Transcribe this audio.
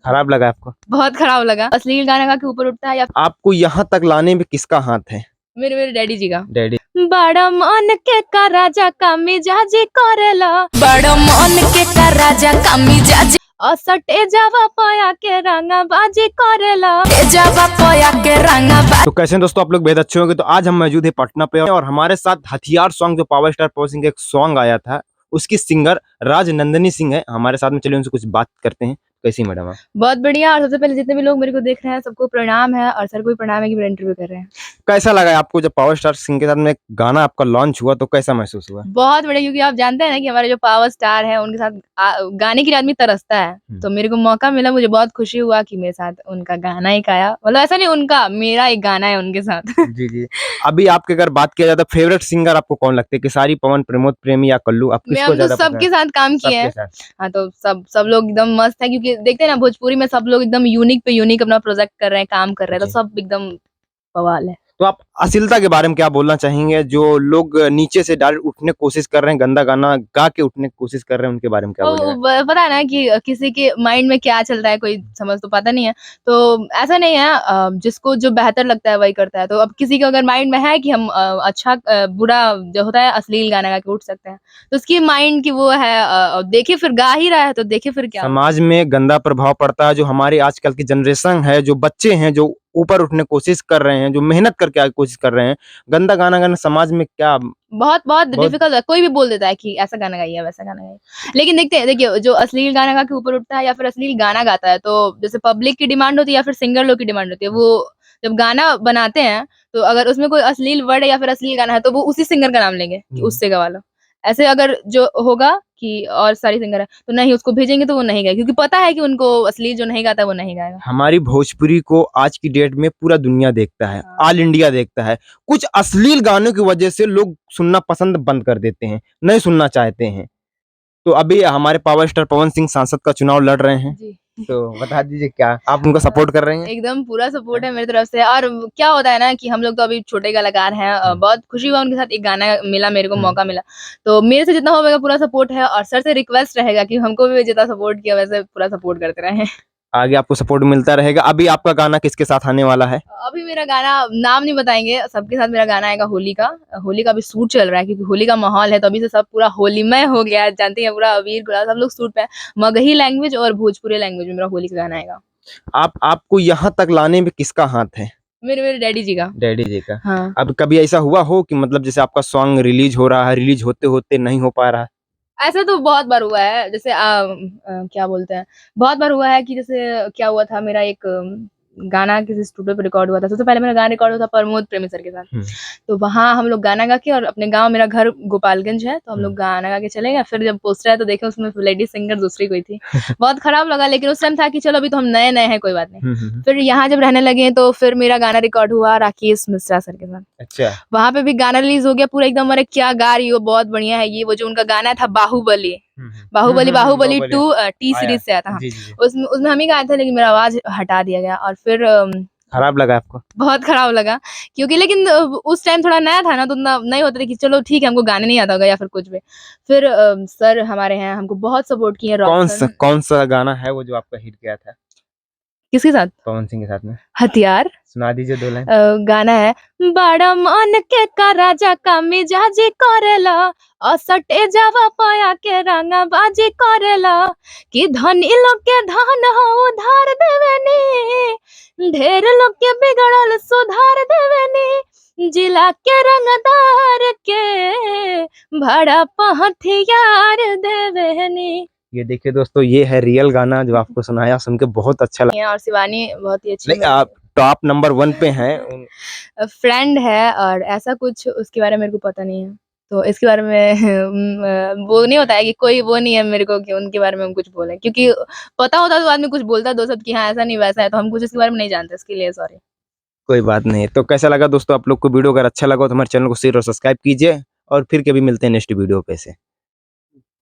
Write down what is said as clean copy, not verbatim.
खराब लगा आपको? बहुत खराब लगा। अश्लील गाना गा के ऊपर उठता है या आपको यहाँ तक लाने में किसका हाथ है? मेरे डैडी जी का। डैडी। बड़ा मन के का राजा का मिजाजी करेला, बड़ा मन के का राजा का मिजाजी असटे जावा पाया के रंगा बाजी करेला, जावा पाया के रंगा। तो कैसे हैं दोस्तों, आप लोग बेहद अच्छे होंगे। तो आज हम मौजूद है पटना पे और हमारे साथ हथियार सॉन्ग जो पावर स्टार पवन सिंह का एक सॉन्ग आया था, उसकी सिंगर राजनंदनी सिंह है हमारे साथ में। चलिए उनसे कुछ बात करते हैं। कैसी मैडम आप? बहुत बढ़िया। और सबसे पहले जितने भी लोग मेरे को देख रहे हैं सबको प्रणाम है, और सर को भी प्रणाम है कि मेरा इंटरव्यू कर रहे हैं। कैसा लगा आपको जब पावर स्टार सिंह के साथ में गाना आपका लॉन्च हुआ, तो कैसा महसूस हुआ? बहुत बढ़िया, क्योंकि आप जानते हैं ना कि हमारे जो पावर स्टार है उनके साथ गाने के लिए आदमी तरसता है। तो मेरे को मौका मिला, मुझे बहुत खुशी हुआ कि मेरे साथ उनका गाना एक आया। मतलब ऐसा नहीं उनका, मेरा एक गाना है उनके साथ। जी जी। अभी आपके अगर बात किया जाए तो फेवरेट सिंगर आपको कौन लगते हैं? खेसारी, पवन, प्रमोद प्रेमी या कल्लू? आप किसको मैं ज्यादा तो सबके साथ काम किए हैं। हाँ, तो सब लोग एकदम मस्त है, क्योंकि देखते हैं ना भोजपुरी में सब लोग एकदम यूनिक पे यूनिक अपना प्रोजेक्ट कर रहे हैं, काम कर रहे हैं, तो सब एकदम बवाल है। तो आप अश्लीलता के बारे में क्या बोलना चाहेंगे? जो लोग नीचे से डायरेक्ट उठने की कोशिश कर रहे हैं, गंदा गाना गा के उठने की कोशिश कर रहे हैं, उनके बारे में क्या बोलेंगे? पता है ना कि किसी के माइंड में क्या चल रहा है, कोई समझ तो पता नहीं है। तो ऐसा नहीं है, जिसको जो बेहतर लगता है वही करता है। तो अब किसी के अगर माइंड में है कि हम अच्छा बुरा जो होता है अश्लील गाना गा के उठ सकते हैं, तो उसकी माइंड की वो है। देखिए फिर गा ही रहा है तो देखिए फिर क्या समाज में गंदा प्रभाव पड़ता है। जो हमारी आजकल की जनरेशन है, जो बच्चे हैं, जो ऊपर उठने की कोशिश कर रहे हैं, जो मेहनत करके आगे कोशिश कर रहे हैं, गंदा गाना गाना समाज में क्या बहुत डिफिकल्ट है। कोई भी बोल देता है कि ऐसा गाना गाइए, वैसा गाना गाइए। लेकिन देखिए जो अश्लील गाना गा के ऊपर उठता है या फिर अश्लील गाना गाता है, तो जैसे पब्लिक की डिमांड होती है या फिर सिंगर लोग की डिमांड होती है। वो जब गाना बनाते हैं तो अगर उसमें कोई अश्लील वर्ड या फिर अश्लील गाना है तो वो उसी सिंगर का नाम लेंगे कि उससे गवा लो। ऐसे अगर जो होगा कि और सारी सिंगर है तो नहीं, उसको भेजेंगे तो वो नहीं गाएगी, क्योंकि पता है कि उनको अश्लील जो नहीं गाता है वो नहीं गाएगा। हमारी भोजपुरी को आज की डेट में पूरा दुनिया देखता है, ऑल इंडिया देखता है। कुछ अश्लील गानों की वजह से लोग सुनना पसंद बंद कर देते हैं, नहीं सुनना चाहते हैं। तो अभी हमारे पावर स्टार पवन सिंह सांसद का चुनाव लड़ रहे हैं, तो बता दीजिए क्या आप उनको सपोर्ट कर रहे हैं? एकदम पूरा सपोर्ट है मेरी तरफ से। और क्या होता है ना कि हम लोग तो अभी छोटे कलाकार हैं, बहुत खुशी हुआ उनके साथ एक गाना मिला, मेरे को मौका मिला। तो मेरे से जितना होगा पूरा सपोर्ट है, और सर से रिक्वेस्ट रहेगा कि हमको भी जितना सपोर्ट किया वैसे पूरा सपोर्ट करते रहें। आगे आपको सपोर्ट मिलता रहेगा। अभी आपका गाना किसके साथ आने वाला है? अभी मेरा गाना नाम नहीं बताएंगे, सबके साथ मेरा गाना आएगा होली का। होली का अभी शूट चल रहा है, क्योंकि होली का माहौल है, तो अभी से सब पूरा होलीमय हो गया है। जानती हैं, पूरा अबीर गुलाल सब लोग सूट पे। मगही लैंग्वेज और भोजपुरी लैंग्वेज में मेरा होली का गाना आएगा। आपको यहाँ तक लाने में किसका हाथ है? मेरे डैडी जी का। डैडी जी का। हाँ। अब कभी ऐसा हुआ हो कि मतलब जैसे आपका सॉन्ग रिलीज हो रहा है, रिलीज होते होते नहीं हो पा रहा है? ऐसा तो बहुत बार हुआ है। जैसे क्या बोलते हैं, बहुत बार हुआ है कि जैसे क्या हुआ था, मेरा एक गाना किसी स्टूडियो पे रिकॉर्ड हुआ था। सबसे पहले मेरा गाना रिकॉर्ड हुआ था प्रमोद प्रेमी सर के साथ। तो वहाँ हम लोग गाना गा के, और अपने गांव, मेरा घर गोपालगंज है, तो हम लोग गाना गा के चले गए। फिर जब पोस्टर है तो देखे उसमें लेडी सिंगर दूसरी कोई थी। बहुत खराब लगा, लेकिन उस टाइम था कि चलो अभी तो हम नए नए हैं, कोई बात नहीं। फिर यहाँ जब रहने लगे तो फिर मेरा गाना रिकॉर्ड हुआ राकेश मिश्रा सर के साथ। अच्छा। वहाँ पे भी गाना रिलीज हो गया पूरा एकदम। अरे क्या गा रही हो, बहुत बढ़िया है ये। वो जो उनका गाना था बाहुबली, बाहुबली 2 टी सीरीज से आया था। उसमें हम ही गाए थे, लेकिन मेरा आवाज हटा दिया गया। और फिर खराब लगा आपको? बहुत खराब लगा, क्योंकि लेकिन उस टाइम थोड़ा नया था ना, तो नहीं होता था कि चलो ठीक है हमको गाने नहीं आता होगा या फिर कुछ भी। फिर सर हमारे हैं, हमको बहुत सपोर्ट किए। कौन सा गाना है वो जो आपका हिट गया था? किसके साथ? पवन सिंह के साथ में। हथियार। सुना दीजिए 2 लाइन। गाना है, बड़ा मन के का राजा का मिजाजी करेला, असटे जावा पाया के रंगा बाजी करेला, कि धनी लोग के धन हो उधार देवेनी, ढेर लोग के बिगड़ल सुधार देवेनी, जिला के रंगदार के बड़ा हथियार देवेनी। ये देखिए दोस्तों, ये है रियल गाना जो आपको सुनाया, सुन के बहुत अच्छा लगा। और शिवानी बहुत ही अच्छी, आप टॉप नंबर 1 पे हैं। फ्रेंड है, और ऐसा कुछ उसके बारे में मेरे को पता नहीं है। तो इसके बारे में वो नहीं होता है कि कोई वो नहीं है मेरे को कि उनके बारे में हम कुछ बोलें, क्योंकि पता होता तो आदमी कुछ बोलता दो शब्द कि हाँ ऐसा नहीं वैसा है। तो हम कुछ इसके बारे में नहीं जानते, इसके लिए सॉरी। कोई बात नहीं। तो कैसा लगा दोस्तों आप लोग को वीडियो? अगर अच्छा लगा तो हमारे चैनल को शेयर और सब्सक्राइब कीजिए, और फिर कभी मिलते हैं नेक्स्ट वीडियो पे से।